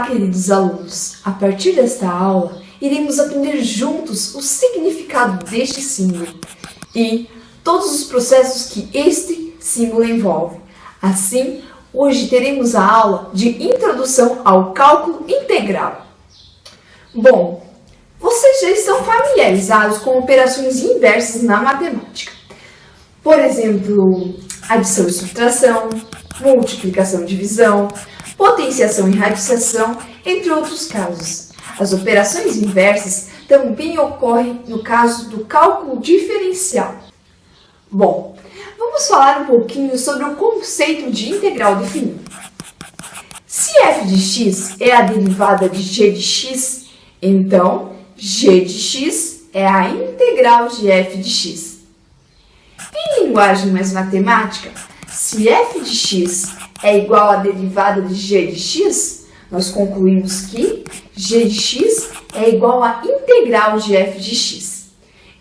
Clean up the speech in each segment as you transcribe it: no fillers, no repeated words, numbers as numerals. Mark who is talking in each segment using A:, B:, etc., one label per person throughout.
A: Olá, queridos alunos! A partir desta aula, iremos aprender juntos o significado deste símbolo e todos os processos que este símbolo envolve. Assim, hoje teremos a aula de Introdução ao Cálculo Integral. Bom, vocês já estão familiarizados com operações inversas na matemática. Por exemplo, adição e subtração, multiplicação e divisão, potenciação e radiciação, entre outros casos. As operações inversas também ocorrem no caso do cálculo diferencial. Bom, vamos falar um pouquinho sobre o conceito de integral definido. Se f de x é a derivada de g de x, então g de x é a integral de f de x. Em linguagem mais matemática, se f de x é igual à derivada de g de x, nós concluímos que g de x é igual à integral de f de x.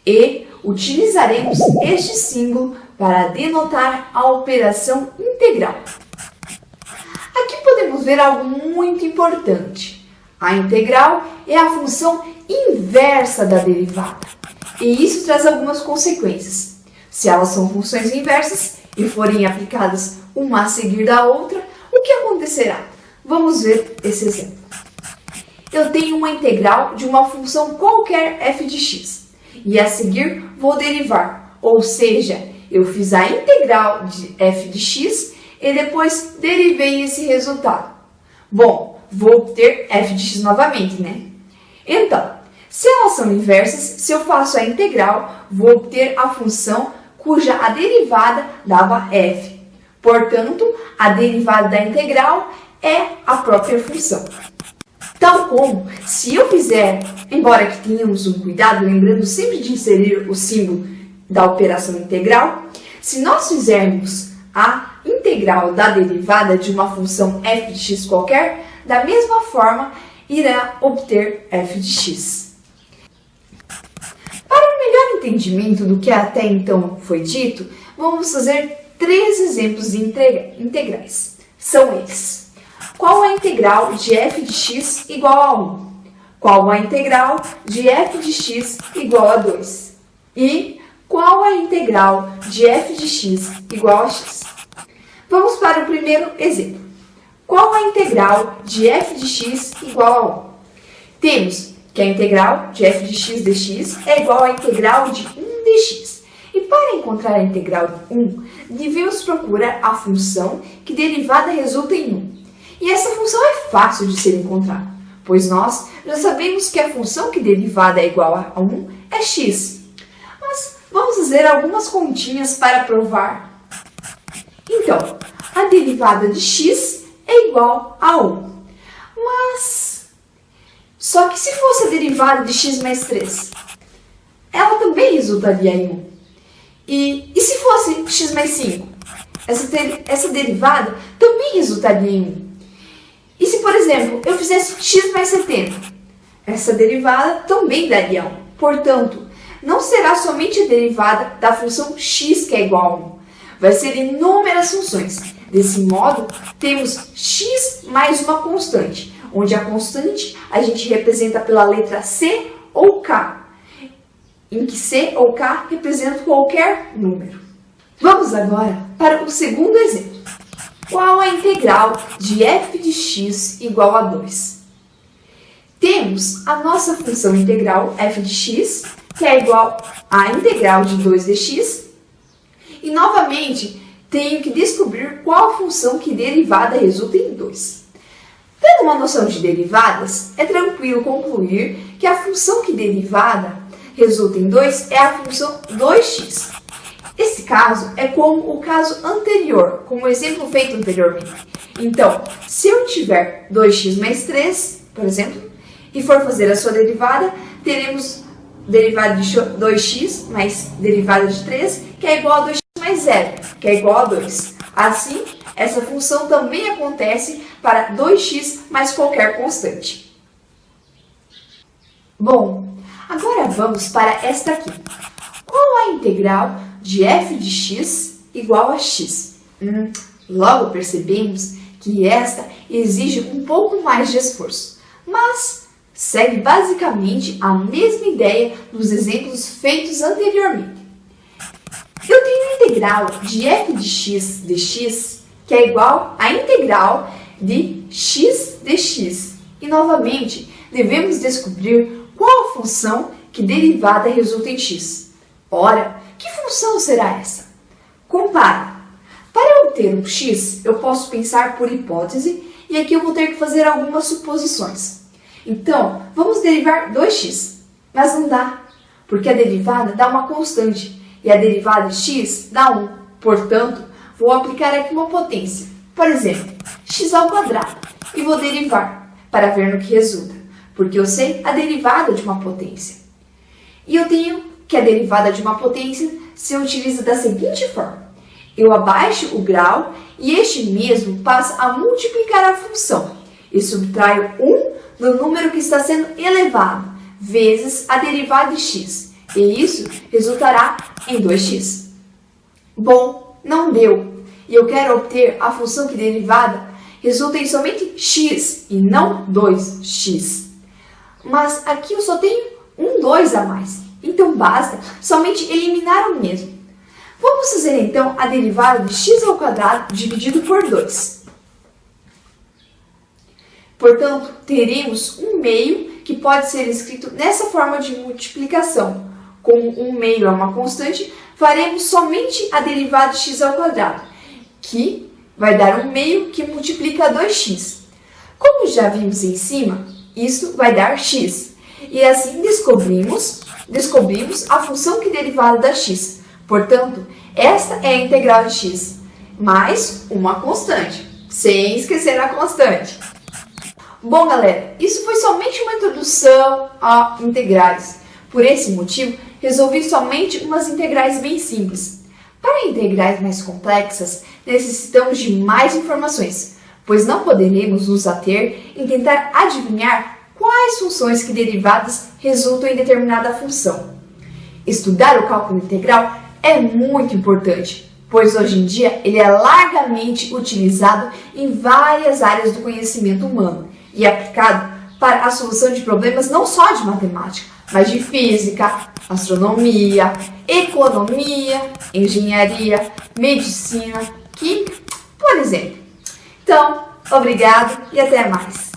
A: E utilizaremos este símbolo para denotar a operação integral. Aqui podemos ver algo muito importante. A integral é a função inversa da derivada. E isso traz algumas consequências. Se elas são funções inversas e forem aplicadas uma a seguir da outra, o que acontecerá? Vamos ver esse exemplo. Eu tenho uma integral de uma função qualquer f de x e a seguir vou derivar, ou seja, eu fiz a integral de f de x e depois derivei esse resultado. Bom, vou obter f de x novamente, né? Então, se elas são inversas, se eu faço a integral, vou obter a função cuja a derivada dava f. Portanto, a derivada da integral é a própria função. Tal como, se eu fizer, embora que tenhamos um cuidado, lembrando sempre de inserir o símbolo da operação integral, se nós fizermos a integral da derivada de uma função f de x qualquer, da mesma forma, irá obter f de x. Para um melhor entendimento do que até então foi dito, vamos fazer 3 exemplos de integrais. São eles: qual a integral de f de x igual a 1? Qual a integral de f de x igual a 2? E qual a integral de f de x igual a x? Vamos para o primeiro exemplo. Qual a integral de f de x igual a 1? Temos que a integral de f de x dx é igual à integral de 1 dx. E para encontrar a integral de 1, devemos procurar a função que derivada resulta em 1. E essa função é fácil de ser encontrada, pois nós já sabemos que a função que derivada é igual a 1 é x. Mas vamos fazer algumas continhas para provar. Então, a derivada de x é igual a 1. Mas, só que se fosse a derivada de x mais 3, ela também resultaria em 1. E se fosse x mais 5? Essa derivada também resultaria em 1. E se, por exemplo, eu fizesse x mais 70? Essa derivada também daria 1. Portanto, não será somente a derivada da função x que é igual a 1. Vai ser inúmeras funções. Desse modo, temos x mais uma constante, onde a constante a gente representa pela letra C ou K, em que C ou K representam qualquer número. Vamos agora para o segundo exemplo. Qual a integral de f de x igual a 2? Temos a nossa função integral f de x, que é igual à integral de 2 dx, e novamente tenho que descobrir qual função que derivada resulta em 2. Tendo uma noção de derivadas, é tranquilo concluir que a função que derivada resulta em 2 é a função 2x. Esse caso é como o caso anterior, como o exemplo feito anteriormente. Então, se eu tiver 2x mais 3, por exemplo, e for fazer a sua derivada, teremos derivada de 2x mais derivada de 3, que é igual a 2x mais 0, que é igual a 2. Assim, essa função também acontece para 2x mais qualquer constante. Bom, agora vamos para esta aqui. Qual a integral de f de x igual a x? Logo percebemos que esta exige um pouco mais de esforço, mas segue basicamente a mesma ideia dos exemplos feitos anteriormente. Eu tenho a integral de f de x dx, que é igual à integral de x dx. E novamente, devemos descobrir qual a função que derivada resulta em x. Ora, que função será essa? Compare. Para obter um x, eu posso pensar por hipótese e aqui eu vou ter que fazer algumas suposições. Então, vamos derivar 2x, mas não dá, porque a derivada dá uma constante e a derivada de x dá 1. Portanto, vou aplicar aqui uma potência, por exemplo, x ao quadrado, e vou derivar para ver no que resulta, porque eu sei a derivada de uma potência. E eu tenho que a derivada de uma potência se utiliza da seguinte forma. Eu abaixo o grau e este mesmo passa a multiplicar a função e subtraio 1 do número que está sendo elevado, vezes a derivada de x, e isso resultará em 2x. Bom, não deu, e eu quero obter a função que derivada resulta em somente x e não 2x. Mas aqui eu só tenho um 2 a mais, então basta somente eliminar o mesmo. Vamos fazer então a derivada de x ao quadrado dividido por 2. Portanto, teremos um meio que pode ser escrito nessa forma de multiplicação. Como um meio é uma constante, faremos somente a derivada de x ao quadrado, que vai dar um meio que multiplica 2x. Como já vimos em cima, isso vai dar x. E assim descobrimos a função que derivada da x. Portanto, esta é a integral de x, mais uma constante, sem esquecer a constante. Bom, galera, isso foi somente uma introdução a integrais. Por esse motivo, resolvi somente umas integrais bem simples. Para integrais mais complexas, necessitamos de mais informações, pois não poderemos nos ater em tentar adivinhar quais funções que derivadas resultam em determinada função. Estudar o cálculo integral é muito importante, pois hoje em dia ele é largamente utilizado em várias áreas do conhecimento humano e aplicado para a solução de problemas não só de matemática, mas de física, astronomia, economia, engenharia, medicina, química, por exemplo. Então, obrigado e até mais!